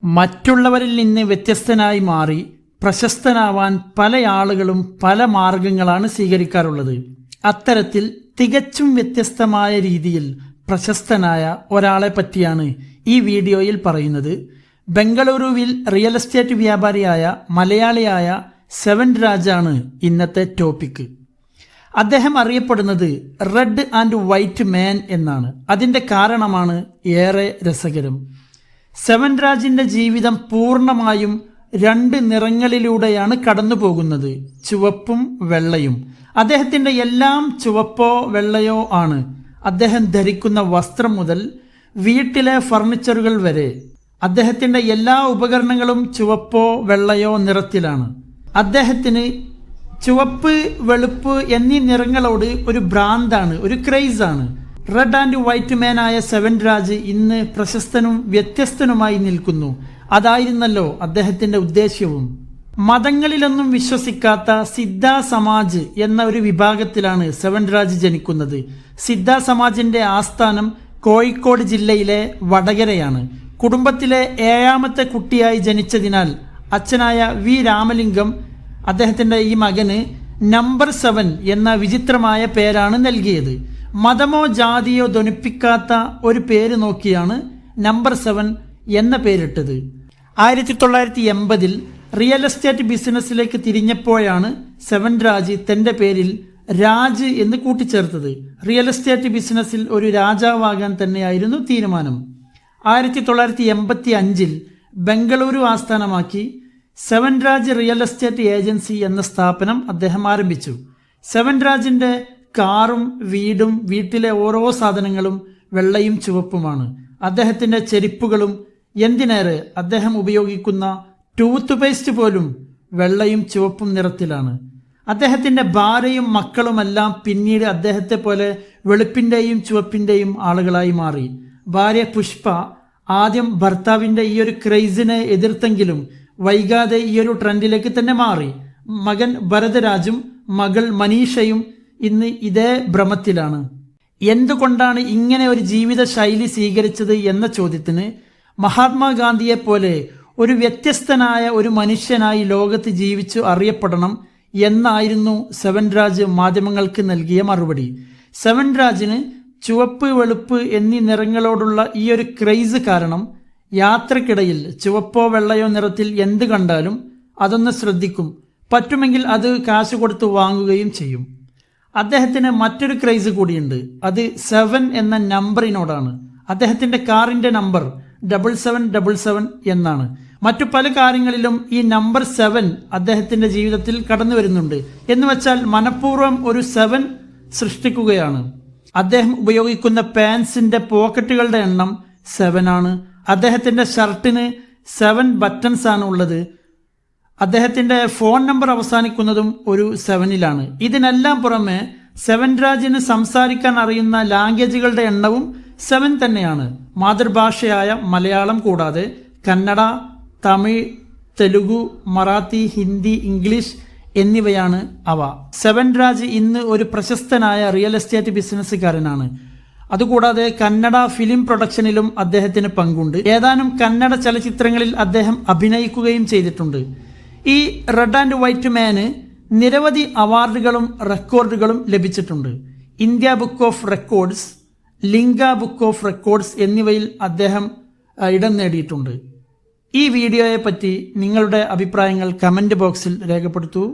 മറ്റുള്ളവരിൽ നിന്ന് വ്യത്യസ്തനായി മാറി പ്രശസ്തനാവാൻ പല ആളുകളും പല മാർഗങ്ങളാണ് സ്വീകരിക്കാറുള്ളത്. അത്തരത്തിൽ തികച്ചും വ്യത്യസ്തമായ രീതിയിൽ പ്രശസ്തനായ ഒരാളെ പറ്റിയാണ് ഈ വീഡിയോയിൽ പറയുന്നത്. ബംഗളൂരുവിൽ റിയൽ എസ്റ്റേറ്റ് വ്യാപാരിയായ മലയാളിയായ സെവൻ രാജാണ് ഇന്നത്തെ ടോപ്പിക്ക്. അദ്ദേഹം അറിയപ്പെടുന്നത് റെഡ് ആൻഡ് വൈറ്റ് മാൻ എന്നാണ്. അതിൻ്റെ കാരണമാണ് ഏറെ രസകരം. സെവൻ രാജിൻ്റെ ജീവിതം പൂർണ്ണമായും രണ്ട് നിറങ്ങളിലൂടെയാണ് കടന്നു പോകുന്നത്, ചുവപ്പും വെള്ളയും. അദ്ദേഹത്തിൻ്റെ എല്ലാം ചുവപ്പോ വെള്ളയോ ആണ്. അദ്ദേഹം ധരിക്കുന്ന വസ്ത്രം മുതൽ വീട്ടിലെ ഫർണിച്ചറുകൾ വരെ അദ്ദേഹത്തിൻ്റെ എല്ലാ ഉപകരണങ്ങളും ചുവപ്പോ വെള്ളയോ നിറത്തിലാണ്. അദ്ദേഹത്തിന് ചുവപ്പ്, വെളുപ്പ് എന്നീ നിറങ്ങളോട് ഒരു ഭ്രാന്താണ്, ഒരു ക്രൈസാണ്. റെഡ് ആൻഡ് വൈറ്റ് മാനായ സെവൻ രാജ് ഇന്ന് പ്രശസ്തനും വ്യത്യസ്തനുമായി നിൽക്കുന്നു. അതായിരുന്നല്ലോ അദ്ദേഹത്തിന്റെ ഉദ്ദേശ്യവും. മതങ്ങളിലൊന്നും വിശ്വസിക്കാത്ത സിദ്ധ സമാജ് എന്ന ഒരു വിഭാഗത്തിലാണ് സെവൻ രാജ് ജനിക്കുന്നത്. സിദ്ധ സമാജിന്റെ ആസ്ഥാനം കോഴിക്കോട് ജില്ലയിലെ വടകരയാണ്. കുടുംബത്തിലെ 7ാമത്തെ കുട്ടിയായി ജനിച്ചതിനാൽ അച്ഛനായ വി രാമലിംഗം അദ്ദേഹത്തിൻ്റെ ഈ മകന് നമ്പർ 7 എന്ന വിചിത്രമായ പേരാണ് നൽകിയത്. മതമോ ജാതിയോ ധ്വനിപ്പിക്കാത്ത ഒരു പേര് നോക്കിയാണ് നമ്പർ 7 എന്ന പേരിട്ടത്. 1980 റിയൽ എസ്റ്റേറ്റ് ബിസിനസ്സിലേക്ക് തിരിഞ്ഞപ്പോഴാണ് സെവൻ രാജ് തൻ്റെ പേരിൽ രാജ് എന്ന് കൂട്ടിച്ചേർത്തത്. റിയൽ എസ്റ്റേറ്റ് ബിസിനസ്സിൽ ഒരു രാജാവാകാൻ തന്നെയായിരുന്നു തീരുമാനം. 1985 ബംഗളൂരു ആസ്ഥാനമാക്കി seven Raj real estate agency എന്ന സ്ഥാപനം അദ്ദേഹം ആരംഭിച്ചു. സെവൻ രാജിൻ്റെ കാറും വീടും വീട്ടിലെ ഓരോ സാധനങ്ങളും വെള്ളയും ചുവപ്പുമാണ്. അദ്ദേഹത്തിൻ്റെ ചെരുപ്പുകളും എന്തിനേറെ അദ്ദേഹം ഉപയോഗിക്കുന്ന ടൂത്ത് പേസ്റ്റ് പോലും വെള്ളയും ചുവപ്പും നിറത്തിലാണ്. അദ്ദേഹത്തിൻ്റെ ഭാര്യയും മക്കളുമെല്ലാം പിന്നീട് അദ്ദേഹത്തെ പോലെ വെളുപ്പിൻ്റെയും ചുവപ്പിൻ്റെയും ആളുകളായി മാറി. ഭാര്യ പുഷ്പ ആദ്യം ഭർത്താവിൻ്റെ ഈ ഒരു ക്രൈസിനെ എതിർത്തെങ്കിലും വൈകാതെ ഈ ഒരു ട്രെൻഡിലേക്ക് തന്നെ മാറി. മകൻ ഭരതരാജും മകൾ മനീഷയും ഇന്ന് ഇതേ ഭ്രമത്തിലാണ്. എന്തുകൊണ്ടാണ് ഇങ്ങനെ ഒരു ജീവിത ശൈലി സ്വീകരിച്ചത് എന്ന ചോദ്യത്തിന് മഹാത്മാഗാന്ധിയെ പോലെ ഒരു വ്യത്യസ്തനായ ഒരു മനുഷ്യനായി ലോകത്ത് ജീവിച്ചു അറിയപ്പെടണം എന്നായിരുന്നു സെവൻ രാജ് മാധ്യമങ്ങൾക്ക് നൽകിയ മറുപടി. സെവൻ രാജിന് ചുവപ്പ്, വെളുപ്പ് എന്നീ നിറങ്ങളോടുള്ള ഈ ഒരു ക്രൈസ് കാരണം യാത്രക്കിടയിൽ ചുവപ്പോ വെള്ളയോ നിറത്തിൽ എന്ത് കണ്ടാലും അതൊന്ന് ശ്രദ്ധിക്കും. പറ്റുമെങ്കിൽ അത് കാശ് കൊടുത്ത് വാങ്ങുകയും ചെയ്യും. അദ്ദേഹത്തിന് മറ്റൊരു ക്രൈസ് കൂടിയുണ്ട്. അത് 7 എന്ന നമ്പറിനോടാണ്. അദ്ദേഹത്തിൻ്റെ കാറിൻ്റെ നമ്പർ 7777 എന്നാണ്. മറ്റു പല കാര്യങ്ങളിലും ഈ നമ്പർ 7 അദ്ദേഹത്തിൻ്റെ ജീവിതത്തിൽ കടന്നു വരുന്നുണ്ട്. എന്ന് വെച്ചാൽ മനഃപൂർവ്വം ഒരു 7 സൃഷ്ടിക്കുകയാണ്. അദ്ദേഹം ഉപയോഗിക്കുന്ന പാൻസിൻ്റെ പോക്കറ്റുകളുടെ എണ്ണം 7 ആണ്. അദ്ദേഹത്തിൻ്റെ ഷർട്ടിന് 7 ബട്ടൺസ് ആണ് ഉള്ളത്. അദ്ദേഹത്തിൻ്റെ ഫോൺ നമ്പർ അവസാനിക്കുന്നതും ഒരു 7-ലാണ്. ഇതിനെല്ലാം പുറമെ സെവൻ രാജിന് സംസാരിക്കാൻ അറിയുന്ന ലാംഗ്വേജുകളുടെ എണ്ണവും 7 തന്നെയാണ്. മാതൃഭാഷയായ മലയാളം കൂടാതെ കന്നഡ, തമിഴ്, തെലുഗു, മറാത്തി, ഹിന്ദി, ഇംഗ്ലീഷ് എന്നിവയാണ് അവ. സെവൻ രാജ് ഇന്ന് ഒരു പ്രശസ്തനായ റിയൽ എസ്റ്റേറ്റ് ബിസിനസ്സുകാരനാണ്. അതുകൂടാതെ കന്നഡ ഫിലിം പ്രൊഡക്ഷനിലും അദ്ദേഹത്തിന് പങ്കുണ്ട്. ഏതാനും കന്നഡ ചലച്ചിത്രങ്ങളിൽ അദ്ദേഹം അഭിനയിക്കുകയും ചെയ്തിട്ടുണ്ട്. ഈ റെഡ് ആൻഡ് വൈറ്റ് മാന് നിരവധി അവാർഡുകളും റെക്കോർഡുകളും ലഭിച്ചിട്ടുണ്ട്. ഇന്ത്യ ബുക്ക് ഓഫ് റെക്കോർഡ്സ്, ലിംഗ ബുക്ക് ഓഫ് റെക്കോർഡ്സ് എന്നിവയിൽ അദ്ദേഹം ഇടം നേടിയിട്ടുണ്ട്. ഈ വീഡിയോയെ പറ്റി നിങ്ങളുടെ അഭിപ്രായങ്ങൾ കമൻറ്റ് ബോക്സിൽ രേഖപ്പെടുത്തൂ.